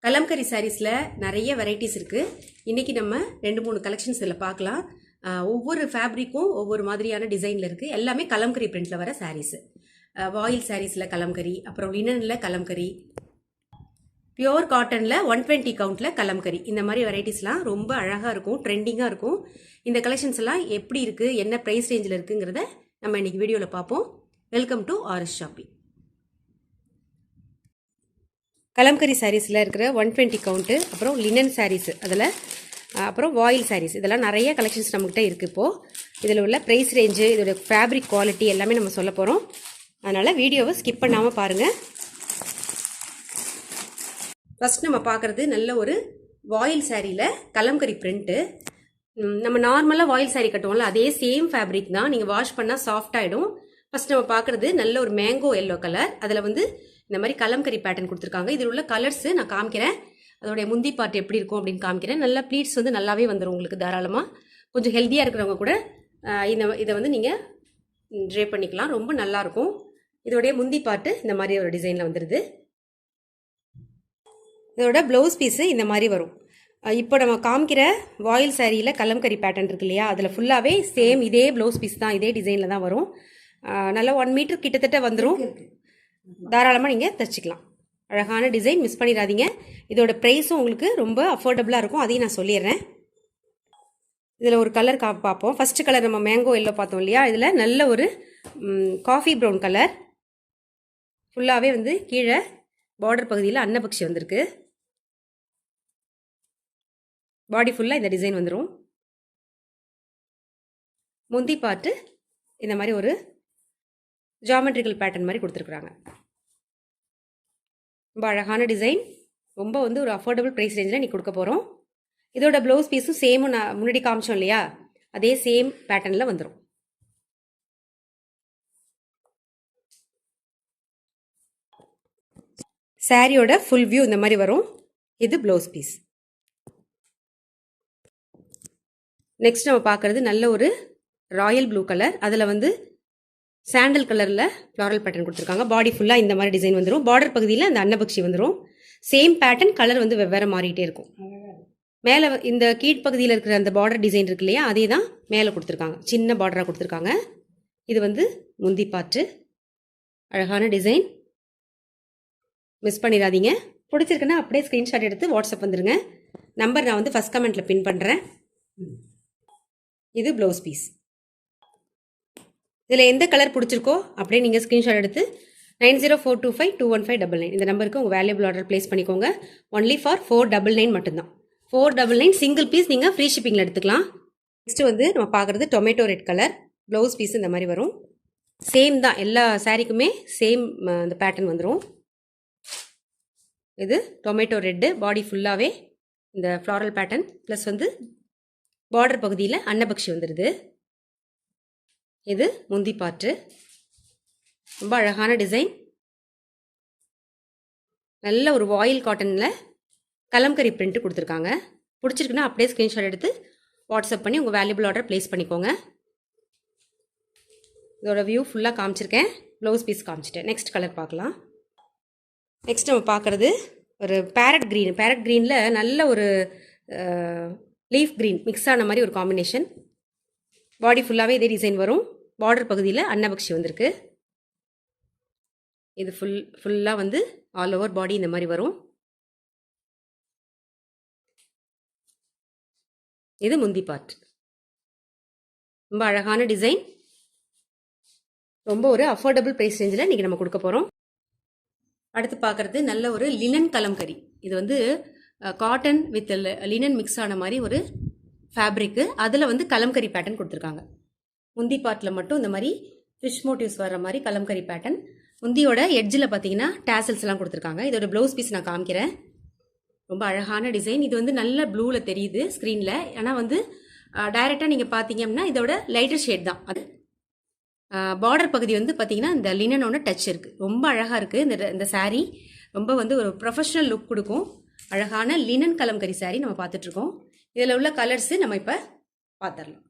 கலம்கரி சாரீஸில் நிறைய வெரைட்டிஸ் இருக்குது. இன்றைக்கி நம்ம 2-3 கலெக்ஷன்ஸ் இதில் பார்க்கலாம். ஒவ்வொரு ஃபேப்ரிக்கும் ஒவ்வொரு மாதிரியான டிசைனில் இருக்குது. எல்லாமே கலம்கரி பிரிண்டில் வர சாரீஸு. வாயில் சாரீஸில் கலம்கரி, அப்புறம் லினனில் கலம்கரி, பியோர் காட்டனில் 120 கவுண்டில் கலம்கரி, இந்த மாதிரி வெரைட்டிஸ்லாம் ரொம்ப அழகாக இருக்கும், ட்ரெண்டிங்காக இருக்கும். இந்த கலெக்ஷன்ஸ் எல்லாம் எப்படி இருக்குது, என்ன ப்ரைஸ் ரேஞ்சில் இருக்குங்கிறத நம்ம இன்றைக்கி வீடியோவில் பார்ப்போம். Welcome to RS shopping. Kalamkari சாரீஸில் இருக்கிற 120 கவுண்ட்டு, அப்புறம் லினன் சாரீஸு, அதில் அப்புறம் வாயில் சாரீஸ், இதெல்லாம் நிறைய கலெக்ஷன்ஸ் நம்மகிட்ட இருக்குது. இப்போது இதில் உள்ள ப்ரைஸ் ரேஞ்சு, இதோட ஃபேப்ரிக் குவாலிட்டி எல்லாமே நம்ம சொல்ல போகிறோம். அதனால் வீடியோவை ஸ்கிப் பண்ணாமல் பாருங்கள். ஃபஸ்ட் நம்ம பார்க்குறது நல்ல ஒரு வாயில் சாரியில் கலம்கரி பிரிண்ட்டு. நம்ம நார்மலாக வாயில் சாரீ கட்டுவோம்ல, அதே சேம் ஃபேப்ரிக் தான். நீங்கள் வாஷ் பண்ணால் சாஃப்ட் ஆகிடும். ஃபஸ்ட் நம்ம பார்க்குறது நல்ல ஒரு மேங்கோ எல்லோ கலர். அதில் வந்து இந்த மாதிரி கலம்கரி பேட்டர்ன் கொடுத்துருக்காங்க. இதில் உள்ள கலர்ஸு நான் காமிக்கிறேன். அதோடைய முந்தி பார்ட் எப்படி இருக்கும் அப்படின்னு காமிக்கிறேன். நல்லா ப்ளீட்ஸ் வந்து நல்லாவே வந்துடும் உங்களுக்கு தாராளமாக. கொஞ்சம் ஹெல்த்தியாக இருக்கிறவங்க கூட இதை வந்து நீங்கள் ட்ரே பண்ணிக்கலாம். ரொம்ப நல்லாயிருக்கும். இதோடைய முந்தி பார்ட்டு இந்த மாதிரி ஒரு டிசைனில் வந்துடுது. இதோட ப்ளவுஸ் பீஸு இந்த மாதிரி வரும். இப்போ நம்ம காமிக்கிற வாயில் சாரியில் கலம்கரி பேட்டர்ன் இருக்கு இல்லையா, அதில் ஃபுல்லாகவே சேம் இதே ப்ளவுஸ் பீஸ் தான், இதே டிசைனில் தான் வரும். நல்லா 1 மீட்டர் கிட்டத்தட்ட வந்துடும். தாராளமாக நீங்கள் தைச்சிக்கலாம். அழகான டிசைன், மிஸ் பண்ணிடாதீங்க. இதோட ப்ரைஸும் உங்களுக்கு ரொம்ப அஃபோர்டபுளாக இருக்கும், அதையும் நான் சொல்லிடுறேன். இதில் ஒரு கலர் பார்ப்போம். ஃபஸ்ட்டு கலர் நம்ம மேங்கோ எல்லோ பார்த்தோம் இல்லையா, இதில் நல்ல ஒரு காஃபி ப்ரௌன் கலர். ஃபுல்லாகவே வந்து கீழே பார்டர் பகுதியில் அன்னபக்ஷி வந்திருக்கு. பாடி ஃபுல்லாக இந்த டிசைன் வந்துடும். முந்தி பார்ட்டு இந்த மாதிரி ஒரு ஜாமெட்ரிக்கல் பேட்டர்ன் மாதிரி கொடுத்துருக்குறாங்க. ரொம்ப அழகான டிசைன், ரொம்ப வந்து ஒரு அஃபோர்டபுள் ப்ரைஸ் ரேஞ்சில் நீ கொடுக்க போகிறோம். இதோட ப்ளவுஸ் பீஸும் சேமும் நான் முன்னாடி காமிச்சோம் இல்லையா, அதே சேம் பேட்டர்னில் வந்துடும். சாரியோட ஃபுல் வியூ இந்த மாதிரி வரும். இது ப்ளவுஸ் பீஸ். நெக்ஸ்ட் நம்ம பார்க்குறது நல்ல ஒரு ராயல் ப்ளூ கலர். அதில் வந்து சாண்டல் கலரில் ஃப்ளாரல் பேட்டர்ன் கொடுத்துருக்காங்க. பாடி ஃபுல்லாக இந்த மாதிரி டிசைன் வந்துடும். பார்டர் பகுதியில் அந்த அன்னபக்ஷி வந்துடும். சேம் பேட்டர்ன், கலர் வந்து வெவ்வேறு மாறிட்டே இருக்கும். மேலே இந்த கீழ்ப்பகுதியில் இருக்கிற அந்த பார்டர் டிசைன் இருக்கு இல்லையா, அதே தான் மேலே கொடுத்துருக்காங்க. சின்ன பார்டராக கொடுத்துருக்காங்க. இது வந்து முந்தி பார்ட்டு. அழகான டிசைன், மிஸ் பண்ணிடாதீங்க. பிடிச்சிருக்குன்னா அப்படியே ஸ்க்ரீன்ஷாட் எடுத்து வாட்ஸ்அப் வந்துடுங்க. நம்பர் நான் வந்து ஃபஸ்ட் கமெண்ட்டில் பின் பண்ணுறேன். இது ப்ளவுஸ் பீஸ். இதில் எந்த கலர் பிடிச்சிருக்கோ அப்படியே நீங்கள் ஸ்க்ரீன்ஷாட் எடுத்து 9042521599 இந்த நம்பருக்கு உங்கள் வேல்யூபிள் ஆர்டர் ப்ளேஸ் பண்ணிக்கோங்க. ஒன்லி ஃபார் 499 மட்டும்தான். 499 சிங்கிள் பீஸ் நீங்கள் ஃப்ரீ ஷிப்பிங்கில் எடுத்துக்கலாம். நெக்ஸ்ட்டு வந்து நம்ம பார்க்குறது tomato red colour. Blouse piece இந்த மாதிரி வரும். சேம் தான், எல்லா சாரீக்குமே சேம் அந்த பேட்டர்ன் வந்துடும். இது டொமேட்டோ ரெட்டு. பாடி ஃபுல்லாகவே இந்த ஃப்ளாரல் பேட்டர்ன் ப்ளஸ் வந்து பார்டர் பகுதியில் அன்னபக்ஷி வந்துடுது. இது முந்தி பார்ட்டு. ரொம்ப அழகான டிசைன். நல்ல ஒரு வாயில் காட்டனில் கலம்கரி பிரிண்ட் கொடுத்துருக்காங்க. பிடிச்சிருக்குன்னா அப்படியே ஸ்க்ரீன்ஷாட் எடுத்து வாட்ஸ்அப் பண்ணி உங்கள் வேல்யூபிள் ஆர்டர் ப்ளேஸ் பண்ணிக்கோங்க. இதோட வியூ ஃபுல்லாக காமிச்சிருக்கேன். ப்ளவுஸ் பீஸ் காமிச்சிட்டேன். நெக்ஸ்ட் கலர் பார்க்கலாம். நெக்ஸ்ட் நம்ம பார்க்குறது ஒரு பேரட் க்ரீன். பேரட் க்ரீனில் நல்ல ஒரு லீஃப் க்ரீன் மிக்ஸ் ஆன மாதிரி ஒரு காம்பினேஷன். பாடி ஃபுல்லாகவே இதே டிசைன் வரும். பார்டர் பகுதியில் அன்னபக்ஷி வந்திருக்கு. இது ஃபுல்லாக வந்து ஆல் ஓவர் பாடி இந்த மாதிரி வரும். இது முந்தி பார்ட். ரொம்ப அழகான டிசைன், ரொம்ப ஒரு அஃபோர்டபுள் ப்ரைஸ் ரேஞ்சில் இன்றைக்கி நம்ம கொடுக்க போகிறோம். அடுத்து பார்க்குறது நல்ல ஒரு லினன் கலம்கரி. இது வந்து காட்டன் வித் லினன் மிக்ஸ் ஆன மாதிரி ஒரு ஃபேப்ரிக்கு. அதில் வந்து கலம்கரி பேட்டர்ன் கொடுத்துருக்காங்க. முந்தி பார்ட்டில் மட்டும் இந்த மாதிரி ஃபிஷ் மோட்டிவ்ஸ் வர்ற மாதிரி கலம்கரி பேட்டர்ன். முந்தியோட எட்ஜில் பார்த்தீங்கன்னா டேசல்ஸ் எல்லாம் கொடுத்துருக்காங்க. இதோட ப்ளவுஸ் பீஸ் நான் காமிக்கிறேன். ரொம்ப அழகான டிசைன். இது வந்து நல்ல ப்ளூவில் தெரியுது ஸ்க்ரீனில். ஆனால் வந்து டைரெக்டாக நீங்கள் பார்த்தீங்க அப்படின்னா இதோட லைட்டர் ஷேட் தான். அது பார்டர் பகுதி வந்து பார்த்தீங்கன்னா இந்த லினனோட டச் இருக்குது. ரொம்ப அழகாக இருக்குது இந்த சாரீ. ரொம்ப வந்து ஒரு ப்ரொஃபஷ்னல் லுக் கொடுக்கும். அழகான லினன் கலம்கரி சாரீ நம்ம பார்த்துட்ருக்கோம். இதில் உள்ள கலர்ஸு நம்ம இப்போ பார்த்துடலாம்.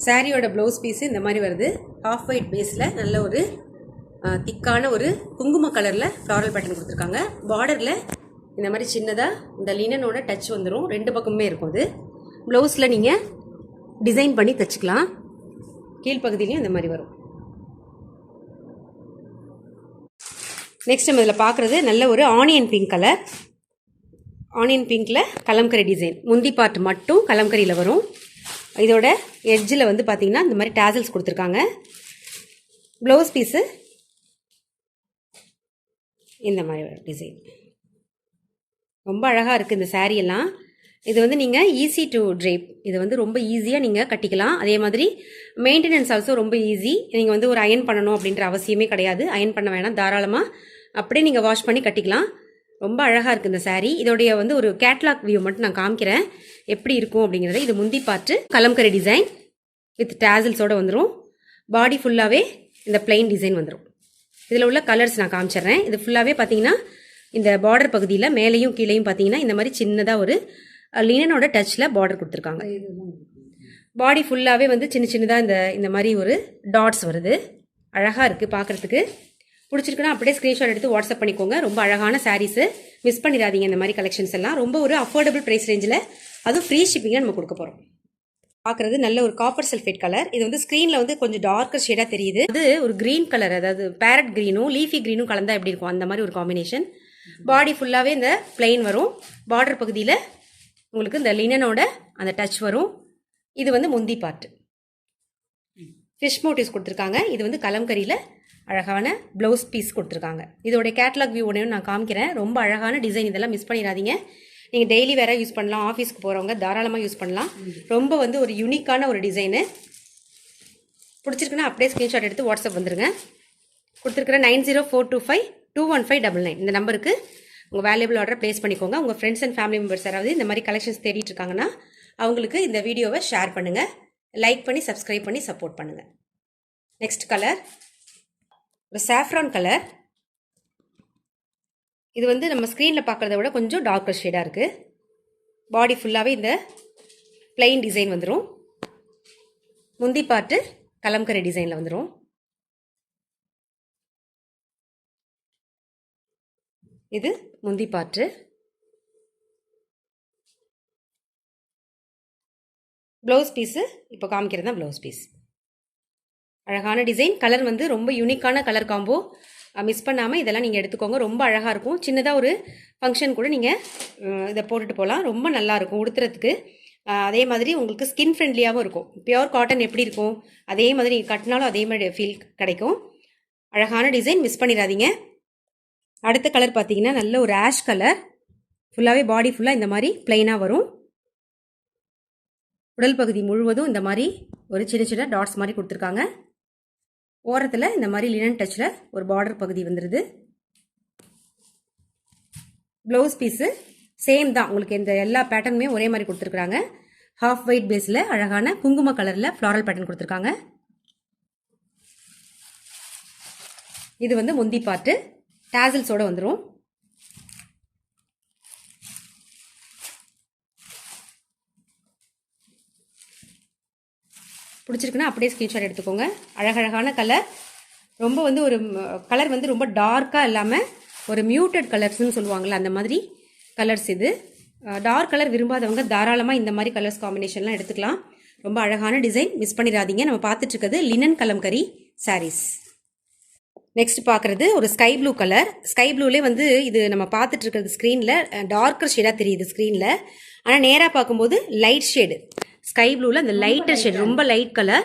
சாரியோட ப்ளவுஸ் பீஸு இந்த மாதிரி வருது. ஹாஃப் ஒயிட் பேஸில் நல்ல ஒரு திக்கான ஒரு குங்கும கலரில் ஃப்ளாரல் பேட்டர்ன் கொடுத்துருக்காங்க. பார்டரில் இந்த மாதிரி சின்னதாக இந்த லினனோட டச் வந்துடும், 2 பக்கமுமே இருக்கும். அது ப்ளவுஸில் நீங்கள் டிசைன் பண்ணி தைச்சிக்கலாம். கீழ்ப்பகுதியிலையும் இந்த மாதிரி வரும். நெக்ஸ்ட் நம்ம இதில் பார்க்குறது நல்ல ஒரு ஆனியன் பிங்க் கலர். ஆனியன் பிங்க்கில் கலம்கரி டிசைன். முந்தி பார்ட் மட்டும் கலம்கரியில் வரும். இதோட எட்ஜில் வந்து பார்த்திங்கன்னா இந்த மாதிரி டேசல்ஸ் கொடுத்துருக்காங்க. ப்ளவுஸ் பீஸு இந்த மாதிரி வரும் டிசைன். ரொம்ப அழகாக இருக்குது இந்த சாரீ எல்லாம். இது வந்து நீங்கள் ஈஸி டு ட்ரேப். இது வந்து ரொம்ப ஈஸியாக நீங்கள் கட்டிக்கலாம். அதே மாதிரி மெயின்டெனன்ஸ் ஆல்சோ ரொம்ப ஈஸி. நீங்கள் வந்து ஒரு அயன் பண்ணணும் அப்படின்ற அவசியமே கிடையாது. அயன் பண்ண வேணாம், தாராளமாக அப்படியே நீங்கள் வாஷ் பண்ணி கட்டிக்கலாம். ரொம்ப அழகாக இருக்குது இந்த சாரீ. இதோடைய வந்து ஒரு கேட்லாக் வியூ மட்டும் நான் காமிக்கிறேன் எப்படி இருக்கும் அப்படிங்கிறத. இது முந்தி பார்ட்டு கலம்கரி டிசைன் வித் டேசல்ஸோடு வந்துடும். பாடி ஃபுல்லாகவே இந்த பிளெயின் டிசைன் வந்துடும். இதில் உள்ள கலர்ஸ் நான் காமிச்சிட்றேன். இது ஃபுல்லாகவே பார்த்தீங்கன்னா இந்த பார்டர் பகுதியில் மேலேயும் கீழேயும் பார்த்தீங்கன்னா இந்த மாதிரி சின்னதாக ஒரு லினனோட டச்சில் பார்டர் கொடுத்துருக்காங்க. பாடி ஃபுல்லாகவே வந்து சின்ன சின்னதாக இந்த மாதிரி ஒரு டாட்ஸ் வருது. அழகாக இருக்குது பார்க்குறதுக்கு. பிடிச்சிருக்குன்னா அப்படியே ஸ்க்ரீன்ஷாட் எடுத்து வாட்ஸ்அப் பண்ணிக்கோங்க. ரொம்ப அழகான சாரீஸு, மிஸ் பண்ணிடாதீங்க. இந்த மாதிரி கலெக்ஷன்ஸ் எல்லாம் ரொம்ப ஒரு அஃபோர்டபுள் ப்ரைஸ் ரேஞ்சில், அதுவும் ஃப்ரீ ஷிப்பிங்காக நம்ம கொடுக்க போகிறோம். பார்க்குறது நல்ல ஒரு காப்பர் சல்ஃபேட் கலர். இது வந்து ஸ்க்ரீனில் வந்து கொஞ்சம் டார்க்கர் ஷேடாக தெரியுது. அது ஒரு க்ரீன் கலர், அதாவது பேரட் க்ரீனும் லீஃபி க்ரீனும் கலந்தா எப்படி இருக்கும் அந்த மாதிரி ஒரு காம்பினேஷன். பாடி ஃபுல்லாகவே இந்த பிளெயின் வரும். பார்டர் பகுதியில் உங்களுக்கு இந்த லினனோட அந்த டச் வரும். இது வந்து முந்தி பார்ட். ஃபிஷ் மோட்டிவ்ஸ் கொடுத்துருக்காங்க. இது வந்து கலம்கரியில் அழகான ப்ளவுஸ் பீஸ் கொடுத்துருக்காங்க. இதோடைய கேட்லாக் வியூ ஒன்று நான் காமிக்கிறேன். ரொம்ப அழகான டிசைன். இதெல்லாம் மிஸ் பண்ணிடாதீங்க. நீங்கள் டெய்லி வேற யூஸ் பண்ணலாம், ஆஃபீஸ்க்கு போகிறவங்க தாராளமாக யூஸ் பண்ணலாம். ரொம்ப வந்து ஒரு யூனிக்கான ஒரு டிசைனு. பிடிச்சிருக்குன்னா அப்படியே ஸ்க்ரீன்ஷாட் எடுத்து வாட்ஸ்அப் வந்துருங்க. கொடுத்துருக்குற 9042521599 இந்த நம்பருக்கு உங்கள் வேல்யூபிள் ஆர்டர் ப்ளேஸ் பண்ணிக்கோங்க. உங்கள் ஃப்ரெண்ட்ஸ் அண்ட் ஃபேமிலி மெம்பர்ஸ் யாராவது இந்த மாதிரி கலெக்ஷன்ஸ் தேடிட்டு இருக்காங்கன்னா அவங்களுக்கு இந்த வீடியோவை ஷேர் பண்ணுங்கள், லைக் பண்ணி சப்ஸ்கிரைப் பண்ணி சப்போர்ட் பண்ணுங்கள். நெக்ஸ்ட் கலர் ஒரு சாஃப்ரான் கலர். இது வந்து நம்ம ஸ்க்ரீனில் பார்க்குறத விட கொஞ்சம் டார்க்கர் ஷேடாக இருக்குது. பாடி ஃபுல்லாகவே இந்த பிளெயின் டிசைன் வந்துடும். முந்தி பார்ட்டு கலம்கரி டிசைனில் வந்துடும். இது முந்தி பார்ட்டு. ப்ளவுஸ் பீஸு இப்போ காமிக்கிறது தான் ப்ளவுஸ் பீஸ். அழகான டிசைன். கலர் வந்து ரொம்ப யூனிக்கான கலர் காம்போ. மிஸ் பண்ணாமல் இதெல்லாம் நீங்கள் எடுத்துக்கோங்க. ரொம்ப அழகாக இருக்கும். சின்னதாக ஒரு ஃபங்க்ஷன் கூட நீங்கள் இதை போட்டுட்டு போகலாம். ரொம்ப நல்லாயிருக்கும் உடுத்துறதுக்கு. அதே மாதிரி உங்களுக்கு ஸ்கின் ஃப்ரெண்ட்லியாகவும் இருக்கும். பியோர் காட்டன் எப்படி இருக்கும் அதே மாதிரி நீங்கள் கட்டினாலும் அதே மாதிரி ஃபீல் கிடைக்கும். அழகான டிசைன், மிஸ் பண்ணிடாதீங்க. அடுத்த கலர் பார்த்தீங்கன்னா நல்ல ஒரு ஆஷ் கலர். ஃபுல்லாகவே பாடி ஃபுல்லாக இந்த மாதிரி பிளெயினாக வரும். உடல் பகுதி முழுவதும் இந்த மாதிரி ஒரு சின்ன சின்ன டாட்ஸ் மாதிரி கொடுத்துருக்காங்க. ஓரத்தில் இந்த மாதிரி லினன் டச்சில் ஒரு பார்டர் பகுதி வந்துடுது. ப்ளவுஸ் பீஸு சேம் தான். உங்களுக்கு இந்த எல்லா பேட்டர்னுமே ஒரே மாதிரி கொடுத்துருக்குறாங்க. ஹாஃப் ஒயிட் பேஸில் அழகான குங்கும கலரில் ஃப்ளாரல் பேட்டர்ன் கொடுத்துருக்காங்க. இது வந்து முந்தி பார்ட்டு டேசல்ஸோடு வந்துடும். பிடிச்சிருக்குன்னா அப்படியே ஸ்க்ரீன்ஷாட் எடுத்துக்கோங்க. அழகழகான கலர். ரொம்ப வந்து ஒரு கலர் வந்து ரொம்ப டார்க்காக இல்லாமல் ஒரு மியூட்டட் கலர்ஸ்ன்னு சொல்லுவாங்கள்ல அந்த மாதிரி கலர்ஸ். இது டார்க் கலர் விரும்பாதவங்க தாராளமாக இந்த மாதிரி கலர்ஸ் காம்பினேஷன்லாம் எடுத்துக்கலாம். ரொம்ப அழகான டிசைன், மிஸ் பண்ணிடாதீங்க. நம்ம பார்த்துட்டு இருக்கிறது லினன் கலம்கரி சாரீஸ். நெக்ஸ்ட் பார்க்குறது ஒரு ஸ்கை ப்ளூ கலர். ஸ்கை ப்ளூலே வந்து இது நம்ம பார்த்துட்டு இருக்கிறது ஸ்க்ரீனில் டார்க்கர் ஷேடாக தெரியுது ஸ்க்ரீனில். ஆனால் நேராக பார்க்கும்போது லைட் ஷேடு. ஸ்கை ப்ளூவில் அந்த லைட்டர் ஷேட், ரொம்ப லைட் கலர்.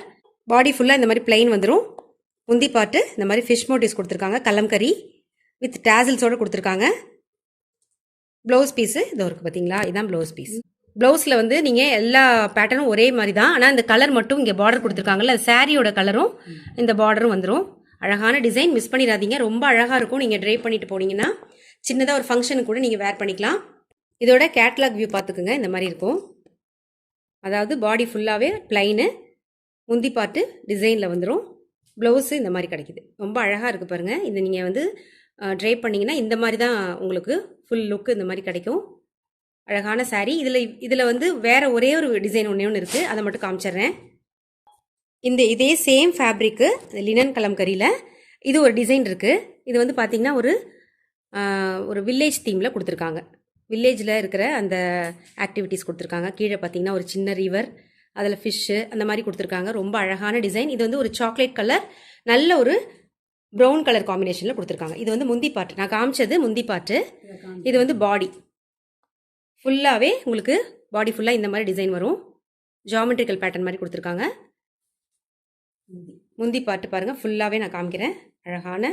பாடி ஃபுல்லாக இந்த மாதிரி பிளைன் வந்துடும். முந்தி பார்ட்டு இந்த மாதிரி ஃபிஷ் மோட்டிவ்ஸ் கொடுத்துருக்காங்க. கலம்கரி வித் டேசல்ஸோடு கொடுத்துருக்காங்க. ப்ளவுஸ் பீஸு இதோ இருக்குது பார்த்தீங்களா, இதுதான் ப்ளவுஸ் பீஸ். ப்ளவுஸில் வந்து நீங்கள் எல்லா பேட்டர்னும் ஒரே மாதிரி தான். ஆனால் இந்த கலர் மட்டும் இங்கே பார்டர் கொடுத்துருக்காங்கல்ல, சாரியோட கலரும் இந்த பார்டரும் வந்துடும். அழகான டிசைன், மிஸ் பண்ணிடாதீங்க. ரொம்ப அழகாக இருக்கும். நீங்கள் ட்ரை பண்ணிட்டு போனீங்கன்னா சின்னதாக ஒரு ஃபங்க்ஷனுக்கு கூட நீங்கள் வேர் பண்ணிக்கலாம். இதோட கேட்லாக் வியூ பார்த்துக்குங்க. இந்த மாதிரி இருக்கும். அதாவது பாடி ஃபுல்லாகவே பிளைனு, முந்தி பார்ட்டு டிசைனில் வந்துடும். ப்ளவுஸு இந்த மாதிரி கிடைக்குது. ரொம்ப அழகாக இருக்குது பாருங்கள். இது நீங்கள் வந்து ட்ரை பண்ணிங்கன்னா இந்த மாதிரி தான் உங்களுக்கு ஃபுல் லுக்கு இந்த மாதிரி கிடைக்கும். அழகான சாரீ. இதில் வந்து வேறு ஒரே ஒரு டிசைன் ஒன்று இருக்குது, அதை மட்டும் காமிச்சிட்றேன். இதே சேம் ஃபேப்ரிக்கு லினன் கலம்கரியில் இது ஒரு டிசைன் இருக்குது. இது வந்து பார்த்திங்கன்னா ஒரு வில்லேஜ் தீமில் கொடுத்துருக்காங்க. வில்லேஜில் இருக்கிற அந்த ஆக்டிவிட்டீஸ் கொடுத்துருக்காங்க. கீழே பார்த்திங்கன்னா ஒரு சின்ன ரிவர், அதில் ஃபிஷ்ஷு அந்த மாதிரி கொடுத்துருக்காங்க. ரொம்ப அழகான டிசைன். இது வந்து ஒரு சாக்லேட் கலர், நல்ல ஒரு ப்ரௌன் கலர் காம்பினேஷனில் கொடுத்துருக்காங்க. இது வந்து முந்தி பாட்டு, நான் காமிச்சது முந்தி பாட்டு. இது வந்து பாடி ஃபுல்லாகவே உங்களுக்கு பாடி ஃபுல்லாக இந்த மாதிரி டிசைன் வரும். ஜாமெட்ரிக்கல் பேட்டர்ன் மாதிரி கொடுத்துருக்காங்க. முந்தி பாட்டு பாருங்கள், ஃபுல்லாகவே நான் காமிக்கிறேன். அழகான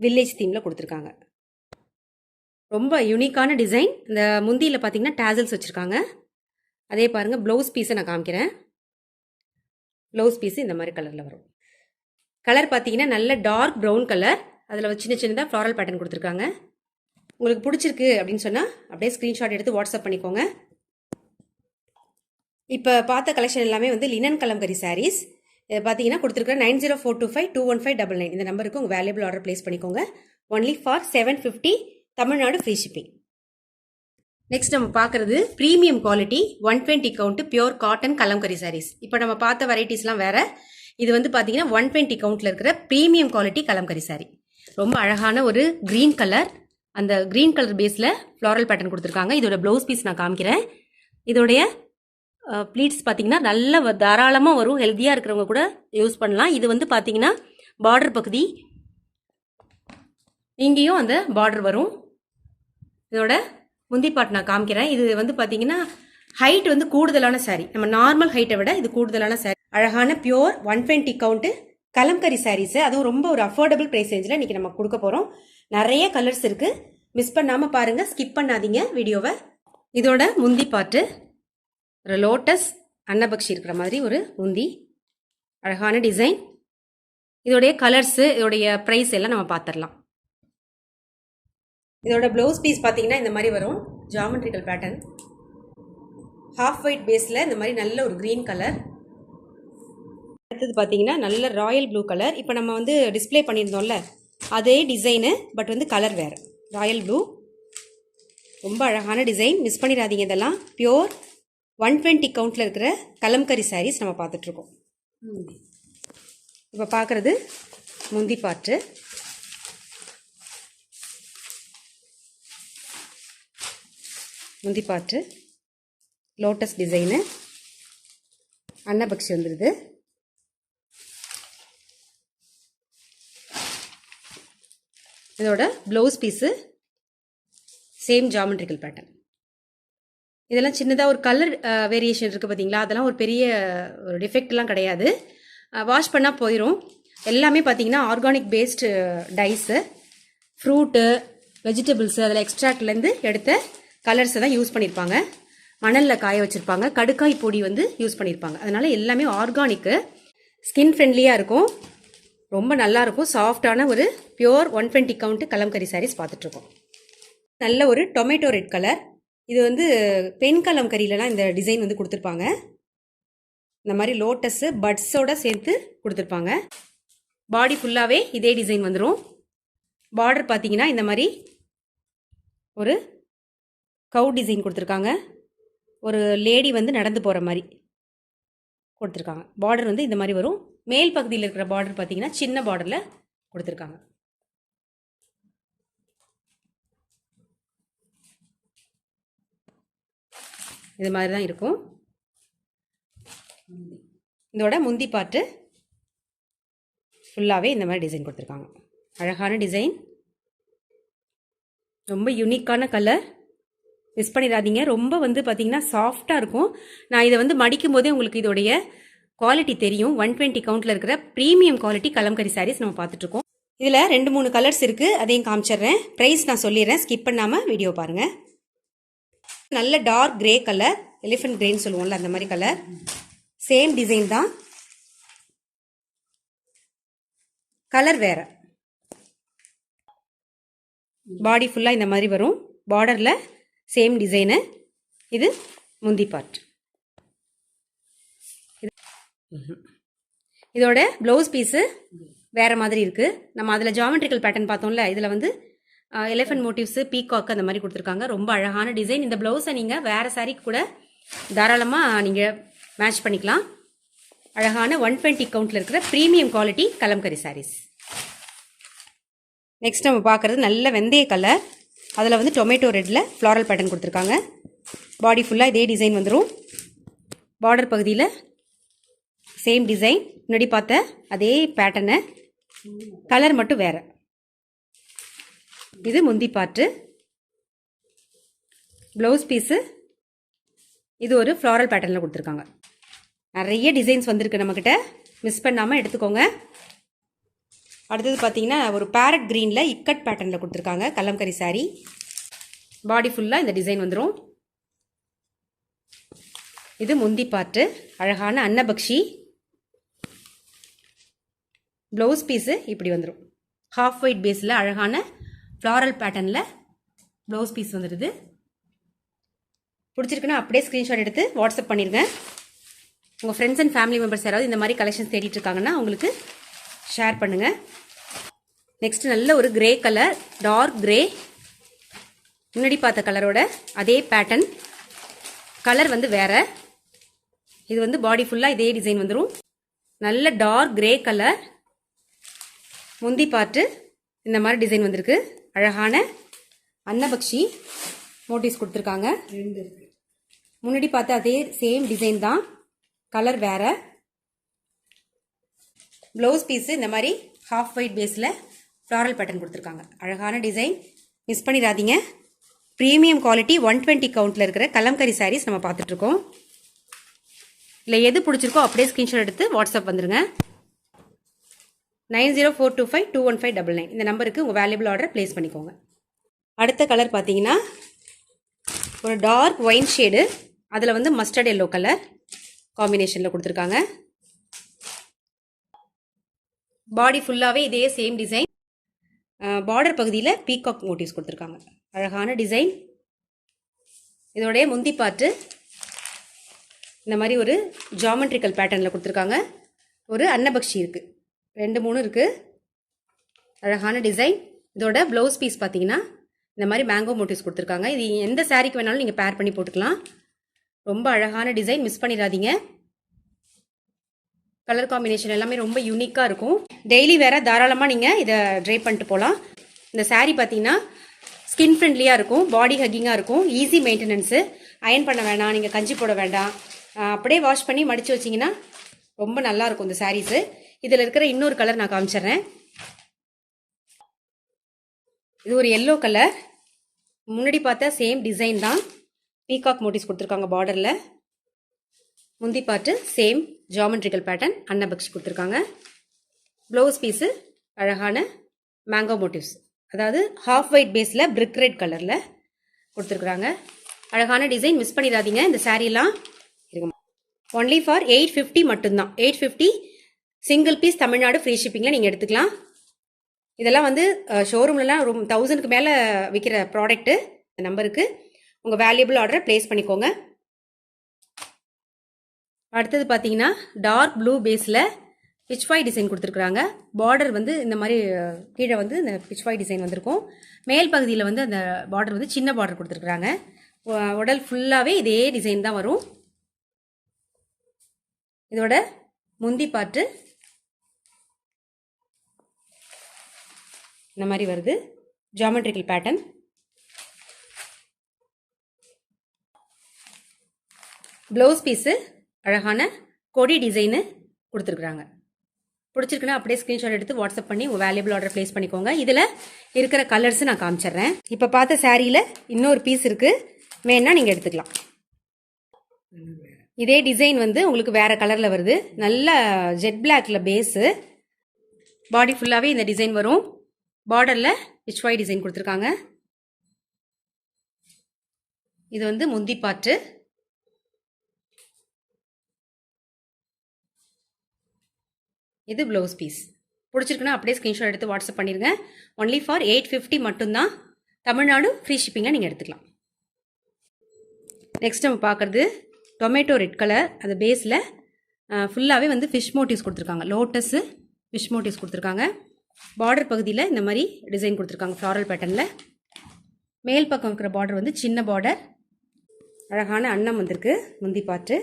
வில்லேஜ் தீமில் கொடுத்துருக்காங்க. ரொம்ப யூனிக்கான டிசைன். இந்த முந்தியில் பார்த்தீங்கன்னா டேசல்ஸ் வச்சுருக்காங்க. அதே பாருங்கள், ப்ளவுஸ் பீஸை நான் காமிக்கிறேன். ப்ளவுஸ் பீஸு இந்த மாதிரி கலரில் வரும். கலர் பார்த்தீங்கன்னா நல்ல டார்க் ப்ரௌன் கலர். அதில் சின்ன சின்னதாக ஃப்ளாரல் பேட்டர்ன் கொடுத்துருக்காங்க. உங்களுக்கு பிடிச்சிருக்கு அப்படின்னு சொன்னால் அப்படியே ஸ்க்ரீன்ஷாட் எடுத்து வாட்ஸ்அப் பண்ணிக்கோங்க. இப்போ பார்த்த கலெக்ஷன் எல்லாமே வந்து லினன் கலம்கரி சாரீஸ். இதை பார்த்தீங்கன்னா கொடுத்துருக்க 9042521599 இந்த நம்பருக்கு உங்கள் வேல்யூபிள் ஆர்டர் ப்ளேஸ் பண்ணிக்கோங்க. Only for 750 Tamil Nadu free shipping. Next நம்ம பார்க்குறது premium quality 120 count pure cotton kalamkari sarees. இப்போ நம்ம பார்த்த வெரைட்டிஸ்லாம் வேறு. இது வந்து பார்த்தீங்கன்னா 120 கவுண்ட்டில் இருக்கிற ப்ரீமியம் குவாலிட்டி கலம்கரி சாரீ. ரொம்ப அழகான ஒரு க்ரீன் கலர், அந்த க்ரீன் கலர் பேஸில் ஃப்ளாரல் பேட்டர்ன் கொடுத்துருக்காங்க. இதோட ப்ளவுஸ் பீஸ் நான் காமிக்கிறேன். இதோடைய ப்ளீட்ஸ் பார்த்தீங்கன்னா நல்ல தாராளமாக வரும். ஹெல்த்தியாக இருக்கிறவங்க கூட யூஸ் பண்ணலாம். இது வந்து பார்த்தீங்கன்னா பார்டர் பகுதி, இங்கேயும் அந்த பார்டர் வரும். இதோட முந்தி பாட்டு நான் காமிக்கிறேன். இது வந்து பார்த்தீங்கன்னா ஹைட் வந்து கூடுதலான சாரீ. நம்ம நார்மல் ஹைட்டை விட இது கூடுதலான சாரீ. அழகான பியூர் 120 கவுண்ட்டு கலம்கரி சாரீஸு, அதுவும் ரொம்ப ஒரு அஃபோர்டபுள் ப்ரைஸ் ரேஞ்சில் இன்றைக்கி நம்ம கொடுக்க போகிறோம். நிறைய கலர்ஸ் இருக்குது. மிஸ் பண்ணாமல் பாருங்கள், ஸ்கிப் பண்ணாதீங்க வீடியோவை. இதோட முந்தி பாட்டு ஒரு லோட்டஸ் அன்னபக்ஷி இருக்கிற மாதிரி ஒரு முந்தி, அழகான டிசைன். இதோடைய கலர்ஸு, இதோடைய ப்ரைஸ் எல்லாம் நம்ம பார்த்துடலாம். இதோட ப்ளவுஸ் பீஸ் பார்த்தீங்கன்னா இந்த மாதிரி வரும். ஜாமெட்ரிக்கல் பேட்டர்ன், ஹாஃப் ஒயிட் பேஸில் இந்த மாதிரி நல்ல ஒரு க்ரீன் கலர். அடுத்தது பார்த்தீங்கன்னா நல்ல ராயல் ப்ளூ கலர். இப்போ நம்ம வந்து டிஸ்பிளே பண்ணியிருந்தோம்ல அதே டிசைனு, பட் வந்து கலர் வேறு. ராயல் ப்ளூ, ரொம்ப அழகான டிசைன். மிஸ் பண்ணிடாதீங்க. இதெல்லாம் பியோர் 120 கவுண்ட்டில் இருக்கிற கலம்கரி சாரீஸ் நம்ம பார்த்துட்ருக்கோம். இப்போ பார்க்குறது முந்தி பாட்டு. முந்தி பாட்டு லோட்டஸ் டிசைனு, அன்னபக்ஷி வந்துடுது. இதோட blouse piece same geometrical pattern. இதெல்லாம் சின்னதாக ஒரு கலர் வேரியேஷன் இருக்குது பார்த்தீங்களா, அதெல்லாம் ஒரு பெரிய ஒரு டிஃபெக்ட்லாம் கிடையாது. வாஷ் பண்ணால் போயிடும். எல்லாமே பார்த்தீங்கன்னா organic based dyes, fruit, vegetables, அதில் எக்ஸ்ட்ராக்ட்லேருந்து எடுத்த கலர்ஸை தான் யூஸ் பண்ணியிருப்பாங்க. மணலில் காய வச்சுருப்பாங்க. கடுக்காய் பொடி வந்து யூஸ் பண்ணியிருப்பாங்க. அதனால் எல்லாமே ஆர்கானிக்கு, ஸ்கின் ஃப்ரெண்ட்லியாக இருக்கும். ரொம்ப நல்லாயிருக்கும். சாஃப்டான ஒரு பியோர் 120 கவுண்ட்டு கலம்கரி சாரீஸ் பார்த்துட்ருக்கோம். நல்ல ஒரு டொமேட்டோ ரெட் கலர். இது வந்து பெண் கலம்கரியிலலாம் இந்த டிசைன் வந்து கொடுத்துருப்பாங்க. இந்த மாதிரி லோட்டஸு பட்ஸோடு சேர்த்து கொடுத்துருப்பாங்க. பாடி ஃபுல்லாகவே இதே டிசைன் வந்துடும். பார்டர் பார்த்தீங்கன்னா இந்த மாதிரி ஒரு கவு டிசைன் கொடுத்துருக்காங்க. ஒரு லேடி வந்து நடந்து போகிற மாதிரி கொடுத்துருக்காங்க. பார்டர் வந்து இந்த மாதிரி வரும். மேல் பகுதியில் இருக்கிற பார்டர் பார்த்தீங்கன்னா சின்ன பார்டரில் கொடுத்துருக்காங்க. இது மாதிரி தான் இருக்கும். இதோட முந்தி பாட்டு ஃபுல்லாகவே இந்த மாதிரி டிசைன் கொடுத்துருக்காங்க. அழகான டிசைன், ரொம்ப யூனிக்கான கலர். மிஸ் பண்ணிடாதீங்க. ரொம்ப வந்து பார்த்தீங்கன்னா சாஃப்டாக இருக்கும். நான் இதை வந்து மடிக்கும் போதே உங்களுக்கு இதோடைய குவாலிட்டி தெரியும். 120 கவுண்ட்டில் இருக்கிற ப்ரீமியம் குவாலிட்டி கலம்கரி சாரீஸ் நம்ம பார்த்துட்ருக்கோம். இதில் 2-3 கலர்ஸ் இருக்குது, அதையும் காமிச்சிடுறேன். ப்ரைஸ் நான் சொல்லிடுறேன், ஸ்கிப் பண்ணாமல் வீடியோ பாருங்கள். நல்ல டார்க் கிரே கலர், எலிஃபென்ட் கிரேன்னு சொல்லுவோம்ல அந்த மாதிரி கலர். சேம் டிசைன் தான், கலர் வேறு. பாடி ஃபுல்லாக இந்த மாதிரி வரும். பார்டரில் சேம் டிசைனு. இது முந்தி பார்ட். இதோட ப்ளவுஸ் பீஸு வேறு மாதிரி இருக்குது. நம்ம அதில் ஜாமெட்ரிக்கல் பேட்டர்ன் பார்த்தோம்ல, இதில் வந்து எலிஃபென்ட் மோட்டிவ்ஸு, பீகாக் அந்த மாதிரி கொடுத்துருக்காங்க. ரொம்ப அழகான டிசைன். இந்த ப்ளவுஸை நீங்கள் வேறு சாரீக்கு கூட தாராளமாக நீங்கள் மேட்ச் பண்ணிக்கலாம். அழகான 120 கவுண்ட்டில் இருக்கிற premium quality kalamkari sarees. Next நம்ம பார்க்குறது நல்ல வெந்தய கலர். அதில் வந்து டொமேட்டோ ரெட்டில் ஃப்ளாரல் பேட்டர்ன் கொடுத்துருக்காங்க. பாடி ஃபுல்லாக இதே டிசைன் வந்துடும். பார்டர் பகுதியில் சேம் டிசைன், முன்னாடி பார்த்த அதே பேட்டர்னு, கலர் மட்டும் வேறு. இது முந்தி பாட்டு. ப்ளவுஸ் பீஸு இது ஒரு ஃப்ளாரல் பேட்டர்னில் கொடுத்துருக்காங்க. நிறைய டிசைன்ஸ் வந்திருக்கு நம்மக்கிட்ட, மிஸ் பண்ணாமல் எடுத்துக்கோங்க. அடுத்தது பார்த்தீங்கன்னா ஒரு பேரட் க்ரீனில் இக்கட் பேட்டர்னில் கொடுத்துருக்காங்க கலம்கரி சாரீ. பாடி ஃபுல்லாக இந்த டிசைன் வந்துடும். இது முந்தி பாட்டு, அழகான அன்னபக்ஷி. ப்ளவுஸ் பீஸு இப்படி வந்துடும். ஹாஃப் ஒயிட் பேஸில் அழகான ஃப்ளாரல் பேட்டர்னில் ப்ளவுஸ் பீஸ் வந்துடுது. பிடிச்சிருக்குன்னா அப்படியே ஸ்க்ரீன்ஷாட் எடுத்து வாட்ஸ்அப் பண்ணிடுங்க. உங்கள் ஃப்ரெண்ட்ஸ் அண்ட் ஃபேமிலி மெம்பர்ஸ் யாராவது இந்த மாதிரி கலெக்ஷன்ஸ் தேடிட்டு இருக்காங்கன்னா அவங்களுக்கு ஷேர் பண்ணுங்கள். நெக்ஸ்ட் நல்ல ஒரு கிரே கலர், டார்க் கிரே. முன்னாடி பார்த்த கலரோட அதே பேட்டர்ன், கலர் வந்து வேற. இது வந்து பாடி ஃபுல்லாக இதே டிசைன் வந்துடும். நல்ல டார்க் கிரே கலர். முந்தி பார்ட்டு இந்த மாதிரி டிசைன் வந்திருக்கு. அழகான அன்னபக்ஷி மோட்டிவ்ஸ் கொடுத்துருக்காங்க. முன்னாடி பார்த்த அதே சேம் டிசைன் தான், கலர் வேற. ப்ளவுஸ் பீஸு இந்த மாதிரி ஹாஃப் ஒயிட் பேஸில் ஃப்ளாரல் பேட்டர்ன் கொடுத்துருக்காங்க. அழகான டிசைன், மிஸ் பண்ணிடாதீங்க. ப்ரீமியம் குவாலிட்டி 120 கவுண்டில் இருக்கிற கலம்கரி சாரீஸ் நம்ம பார்த்துட்ருக்கோம். இல்லை எது பிடிச்சிருக்கோ அப்படியே ஸ்க்ரீன்ஷாட் எடுத்து வாட்ஸ்அப் வந்துடுங்க. 9042521599 இந்த நம்பருக்கு உங்கள் வேல்யூபிள் ஆர்டர் ப்ளேஸ் பண்ணிக்கோங்க. அடுத்த கலர் பார்த்தீங்கன்னா ஒரு டார்க் ஒயின் ஷேடு, அதில் வந்து மஸ்டர்ட் எல்லோ கலர் காம்பினேஷனில் கொடுத்துருக்காங்க. பாடி ஃபுல்லாகவே இதே சேம் டிசைன். பார்டர் பகுதியில் பீகாக் மோட்டிவ்ஸ் கொடுத்துருக்காங்க. அழகான டிசைன். இதோடைய முந்தி பாட்டு இந்த மாதிரி ஒரு ஜாமெட்ரிக்கல் பேட்டர்னில் கொடுத்துருக்காங்க. ஒரு அன்னபக்ஷி இருக்குது, 2-3 இருக்குது. அழகான டிசைன். இதோட ப்ளவுஸ் பீஸ் பார்த்தீங்கன்னா இந்த மாதிரி மேங்கோ மோட்டிவ்ஸ் கொடுத்துருக்காங்க. இது எந்த சாரீக்கு வேணாலும் நீங்கள் பேர் பண்ணி போட்டுக்கலாம். ரொம்ப அழகான டிசைன், மிஸ் பண்ணிடாதீங்க. கலர் காம்பினேஷன் எல்லாமே ரொம்ப யூனிக்காக இருக்கும். டெய்லி வேறு தாராளமாக நீங்கள் இதை ட்ரை பண்ணிட்டு போகலாம். இந்த சாரீ பார்த்தீங்கன்னா ஸ்கின் ஃப்ரெண்ட்லியாக இருக்கும், பாடி ஹக்கிங்காக இருக்கும், ஈஸி மெயின்டெனன்ஸு. அயன் பண்ண வேண்டாம், நீங்கள் கஞ்சி போட வேண்டாம், அப்படியே வாஷ் பண்ணி மடித்து வச்சிங்கன்னா ரொம்ப நல்லாயிருக்கும் இந்த சாரீஸு. இதில் இருக்கிற இன்னொரு கலர் நான் காமிச்சிட்றேன். இது ஒரு எல்லோ கலர். முன்னாடி பார்த்தா சேம் டிசைன் தான், பீகாக் மோட்டிவ்ஸ் கொடுத்துருக்காங்க பார்டரில். முந்தி பாட்டு சேம் ஜாமெட்ரிக்கல் பேட்டர்ன், அன்னபக்ஷி கொடுத்துருக்காங்க. ப்ளவுஸ் பீஸு அழகான மேங்கோ மோட்டிவ்ஸ், அதாவது ஹாஃப் ஒயிட் பேஸில் பிரிக் ரெட் கலரில் கொடுத்துருக்குறாங்க. அழகான டிசைன், மிஸ் பண்ணிடாதீங்க. இந்த சாரீலாம் இருக்கும் ஒன்லி ஃபார் 850 மட்டும்தான். 850 சிங்கிள் பீஸ், தமிழ்நாடு ஃப்ரீ ஷிப்பிங்கில் நீங்கள் எடுத்துக்கலாம். இதெல்லாம் வந்து ஷோரூம்லலாம் 1000க்கு மேலே விற்கிற ப்ராடக்ட்டு. இந்த நம்பருக்கு உங்கள் வேல்யூபிள் ஆர்டரை ப்ளேஸ் பண்ணிக்கோங்க. அடுத்தது பார்த்தீங்கன்னா டார்க் ப்ளூ பேஸில் பிச்வாய் டிசைன் கொடுத்துருக்குறாங்க. பார்டர் வந்து இந்த மாதிரி கீழே வந்து இந்த பிச்வாய் டிசைன் வந்திருக்கும். மேல் பகுதியில் வந்து அந்த பார்டர் வந்து சின்ன பார்டர் கொடுத்துருக்குறாங்க. உடல் ஃபுல்லாகவே இதே டிசைன் தான் வரும். இதோட முந்தி பாட்டு இந்த மாதிரி வருது, ஜாமெட்ரிக்கல் பேட்டர்ன். ப்ளவுஸ் பீஸு அழகான கொடி டிசைனு கொடுத்துருக்குறாங்க. பிடிச்சிருக்குன்னா அப்படியே ஸ்க்ரீன்ஷாட் எடுத்து வாட்ஸ்அப் பண்ணி உங்கள் வேல்யூபிள் ஆர்டர் ப்ளேஸ் பண்ணிக்கோங்க. இதில் இருக்கிற கலர்ஸ் நான் காமிச்சிட்றேன். இப்போ பார்த்த சாரியில் இன்னொரு பீஸ் இருக்குது, வேணா நீங்கள் எடுத்துக்கலாம். இதே டிசைன் வந்து உங்களுக்கு வேறு கலரில் வருது. நல்ல ஜெட் பிளாக்ல பேஸு, பாடி ஃபுல்லாகவே இந்த டிசைன் வரும். பார்டரில் பிச்வாய் டிசைன் கொடுத்துருக்காங்க. இது வந்து முந்தி பாட்டு. இது ப்ளவுஸ் பீஸ். பிடிச்சிருக்குன்னா அப்படியே ஸ்க்ரீன்ஷாட் எடுத்து வாட்ஸ்அப் பண்ணிடுங்க. ஒன்லி ஃபார் 850 மட்டும்தான். தமிழ்நாடு ஃப்ரீ ஷிப்பிங்கை நீங்கள் எடுத்துக்கலாம். நெக்ஸ்ட் நம்ம பார்க்குறது டொமேட்டோ ரெட் கலர். அந்த பேஸில் ஃபுல்லாகவே வந்து ஃபிஷ் மோட்டிவ்ஸ் கொடுத்துருக்காங்க. லோட்டஸு ஃபிஷ் மோட்டிவ்ஸ் கொடுத்துருக்காங்க. பார்டர் பகுதியில் இந்த மாதிரி டிசைன் கொடுத்துருக்காங்க ஃப்ளாரல் பேட்டர்னில். மேல் பக்கம் இருக்கிற பார்டர் வந்து சின்ன பார்டர். அழகான அன்னம் வந்திருக்கு முந்தி பாட்டு.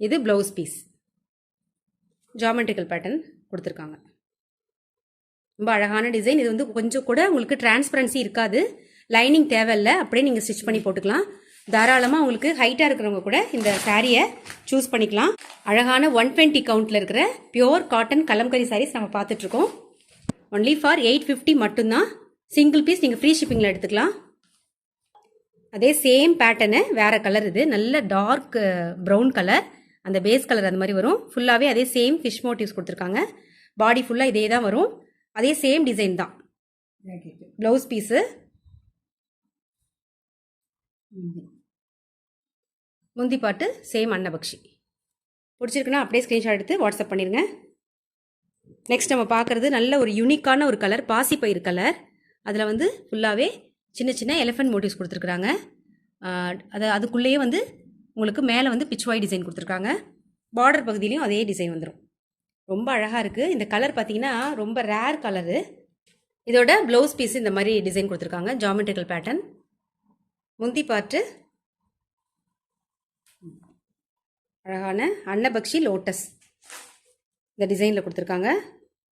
இது ப்ளவுஸ் பீஸ். ஜாமெட்ரிக்கல் பேட்டர்ன் கொடுத்துருக்காங்க. ரொம்ப அழகான டிசைன். இது வந்து கொஞ்சம் கூட உங்களுக்கு டிரான்ஸ்பரன்சி இருக்காது, லைனிங் தேவையில்லை, அப்படியே நீங்கள் ஸ்டிச் பண்ணி போட்டுக்கலாம். தாராளமாக உங்களுக்கு ஹைட்டாக இருக்கிறவங்க கூட இந்த சாரியை சூஸ் பண்ணிக்கலாம். அழகான 120 கவுண்ட்டில் இருக்கிற பியோர் காட்டன் கலம்கரி சாரீஸ் நம்ம பார்த்துட்ருக்கோம். ஒன்லி ஃபார் 850 மட்டும்தான். சிங்கிள் பீஸ் நீங்கள் ஃப்ரீ ஷிப்பிங்கில் எடுத்துக்கலாம். அதே சேம் பேட்டர்னு வேறு கலர், இது நல்ல டார்க் ப்ரௌன் கலர், அந்த பேஸ் கலர் அந்த மாதிரி வரும். ஃபுல்லாகவே அதே சேம் ஃபிஷ் மோட்டிவ்ஸ் கொடுத்துருக்காங்க. பாடி ஃபுல்லாக இதே தான் வரும், அதே சேம் டிசைன் தான். ப்ளவுஸ் பீஸு, முந்தி பாட்டு சேம் அன்னபக்ஷி. பிடிச்சிருக்குன்னா அப்படியே ஸ்க்ரீன்ஷாட் எடுத்து வாட்ஸ்அப் பண்ணிடுங்க. நெக்ஸ்ட் நம்ம பார்க்குறது நல்ல ஒரு யூனிக்கான ஒரு கலர், பாசிப்பயிறு கலர். அதில் வந்து ஃபுல்லாகவே சின்ன சின்ன எலிஃபென்ட் மோட்டிவ்ஸ் கொடுத்துருக்குறாங்க. அதுக்குள்ளேயே வந்து உங்களுக்கு மேலே வந்து பிச்வாய் டிசைன் கொடுத்துருக்காங்க. பார்டர் பகுதியிலையும் அதே டிசைன் வந்துடும். ரொம்ப அழகாக இருக்குது. இந்த கலர் பார்த்தீங்கன்னா ரொம்ப ரேர் கலரு. இதோட ப்ளவுஸ் பீஸ் இந்த மாதிரி டிசைன் கொடுத்துருக்காங்க, ஜாமெட்ரிக்கல் பேட்டர்ன். முந்தி பாட்டு அழகான அன்னபக்ஷி லோட்டஸ் இந்த டிசைனில் கொடுத்துருக்காங்க.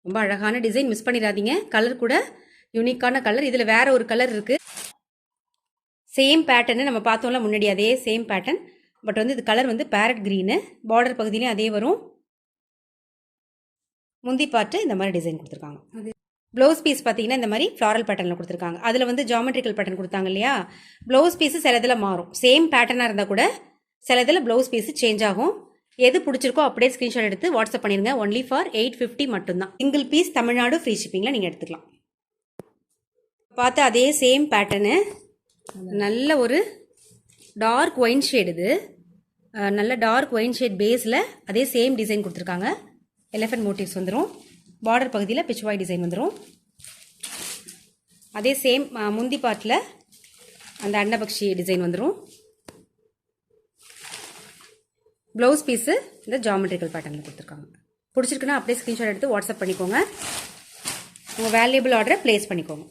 ரொம்ப அழகான டிசைன், மிஸ் பண்ணிடாதீங்க. கலர் கூட யூனிக்கான கலர். இதில் வேற ஒரு கலர் இருக்குது. சேம் பேட்டர்னு நம்ம பார்த்தோம்ல முன்னாடி, அதே சேம் பேட்டர்ன். பட் வந்து இது கலர் வந்து பேரட் க்ரீனு. பார்டர் பகுதியிலையும் அதே வரும். முந்தி பாட்டு இந்த மாதிரி டிசைன் கொடுத்துருக்காங்க. ப்ளவுஸ் பீஸ் பார்த்தீங்கன்னா இந்த மாதிரி ஃப்ளாரல் பேட்டர்னில் கொடுத்துருக்காங்க. அதில் வந்து ஜாமெட்ரிக்கல் பேட்டர்ன் கொடுத்தாங்க இல்லையா. ப்ளவுஸ் பீஸு சில இதில் மாறும். சேம் பேட்டர்னாக இருந்தால் கூட சில இதில் ப்ளவுஸ் பீஸு சேஞ்ச் ஆகும். எது பிடிச்சிருக்கோ அப்படியே ஸ்க்ரீன்ஷாட் எடுத்து வாட்ஸ்அப் பண்ணிடுங்க. ஒன்லி ஃபார் 850 மட்டும்தான். சிங்கிள் பீஸ் தமிழ்நாடு ஃப்ரீ ஷிப்பிங்கில் நீங்கள் எடுத்துக்கலாம். பார்த்து அதே சேம் பேட்டர்னு, நல்ல ஒரு டார்க் ஒயின் ஷேட். இது நல்ல டார்க் ஒயின் ஷேட் பேஸில் அதே சேம் டிசைன் கொடுத்துருக்காங்க. எலிஃபென்ட் மோட்டிவ்ஸ் வந்துடும். பார்டர் பகுதியில் பிச்வாய் டிசைன் வந்துடும். அதே சேம் முந்தி பாட்டில் அந்த அன்னபக்ஷி டிசைன் வந்துடும். ப்ளவுஸ் பீஸு இந்த ஜாமெட்ரிக்கல் பேட்டர்னில் கொடுத்துருக்காங்க. பிடிச்சிருக்குன்னா அப்படியே ஸ்க்ரீன்ஷாட் எடுத்து வாட்ஸ்அப் பண்ணிக்கோங்க. உங்கள் வேல்யூபிள் ஆர்டரை ப்ளேஸ் பண்ணிக்கோங்க.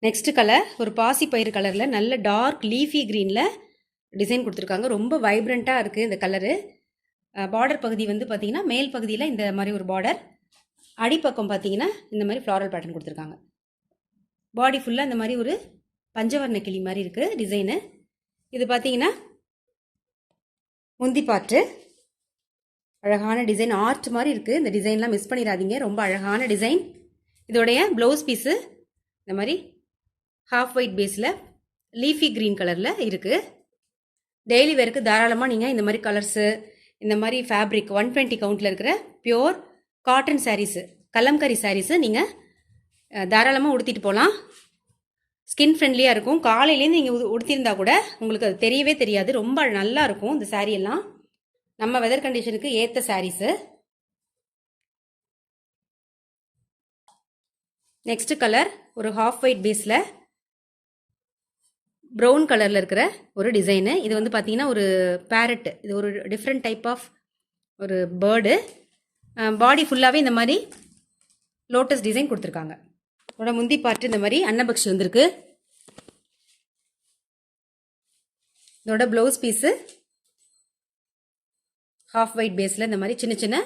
நெக்ஸ்ட் கலர் ஒரு பாசி பயிறு கலரில் நல்ல டார்க் லீஃபி க்ரீனில் டிசைன் கொடுத்துருக்காங்க. ரொம்ப வைப்ரண்ட்டாக இருக்குது இந்த கலரு. பார்டர் பகுதி வந்து பார்த்திங்கன்னா மேல் பகுதியில் இந்த மாதிரி ஒரு பார்டர், அடிப்பக்கம் பார்த்தீங்கன்னா இந்த மாதிரி ஃப்ளாரல் பேட்டர்ன் கொடுத்துருக்காங்க. பாடி ஃபுல்லாக இந்த மாதிரி ஒரு பஞ்சவர்ண கிளி மாதிரி இருக்குது டிசைனு. இது பார்த்தீங்கன்னா முந்தி பாட்டு அழகான டிசைன், ஆர்ட் மாதிரி இருக்குது. இந்த டிசைன்லாம் மிஸ் பண்ணிடாதீங்க, ரொம்ப அழகான டிசைன். இதோடைய ப்ளவுஸ் பீஸு இந்த மாதிரி ஹாஃப் ஒயிட் பேஸில் லீஃபி க்ரீன் கலரில் இருக்குது. டெய்லி வேருக்கு தாராளமாக நீங்கள் இந்த மாதிரி கலர்ஸு, இந்த மாதிரி ஃபேப்ரிக் 120 கவுண்ட்டில் இருக்கிற பியோர் காட்டன் சாரீஸு, கலம்கரி சாரீஸு நீங்கள் தாராளமாக உடுத்திட்டு போகலாம். ஸ்கின் ஃப்ரெண்ட்லியாக இருக்கும். காலையிலேருந்து நீங்கள் உடுத்திருந்தா கூட உங்களுக்கு அது தெரியவே தெரியாது. ரொம்ப நல்லா இருக்கும் இந்த சாரீ எல்லாம். நம்ம வெதர் கண்டிஷனுக்கு ஏற்ற சாரீஸு. நெக்ஸ்ட் கலர் ஒரு ஹாஃப் ஒயிட் பேஸில் ப்ரௌன் கலரில் இருக்கிற ஒரு டிசைனு. இது வந்து பார்த்தீங்கன்னா ஒரு பேரட், இது ஒரு டிஃப்ரெண்ட் டைப் ஆஃப் ஒரு பேர்டு. பாடி ஃபுல்லாகவே இந்த மாதிரி லோட்டஸ் டிசைன் கொடுத்துருக்காங்க. இதோட முந்தி பார்ட்டு இந்த மாதிரி அன்னபக்ஷி வந்திருக்கு. இதோட ப்ளவுஸ் பீஸு ஹாஃப் ஒயிட் பேஸில் இந்த மாதிரி சின்ன சின்ன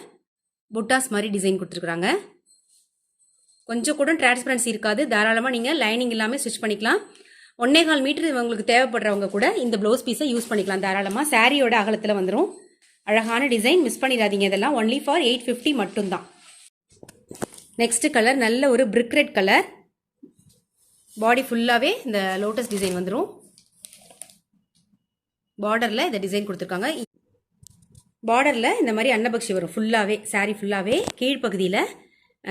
புட்டாஸ் மாதிரி டிசைன் கொடுத்துருக்குறாங்க. கொஞ்சம் கூட டிரான்ஸ்பரன்சி இருக்காது. தாராளமாக நீங்கள் லைனிங் இல்லாமல் ஸ்டிச் பண்ணிக்கலாம். 1.25 மீட்டர் உங்களுக்கு தேவைப்படுறவங்க கூட இந்த ப்ளவுஸ் பீஸை யூஸ் பண்ணிக்கலாம் தாராளமாக. சாரியோட அகலத்தில் வந்துடும். அழகான டிசைன், மிஸ் பண்ணிடாதீங்க. இதெல்லாம் ஒன்லி ஃபார் 850 மட்டும்தான். நெக்ஸ்ட் கலர் நல்ல ஒரு பிரிக் ரெட் கலர். பாடி ஃபுல்லாகவே இந்த லோட்டஸ் டிசைன் வந்துடும். பார்டரில் இந்த டிசைன் கொடுத்துருக்காங்க. பார்டரில் இந்த மாதிரி அன்னபக்ஷி வரும் ஃபுல்லாகவே, சாரி ஃபுல்லாகவே கீழ்ப்பகுதியில்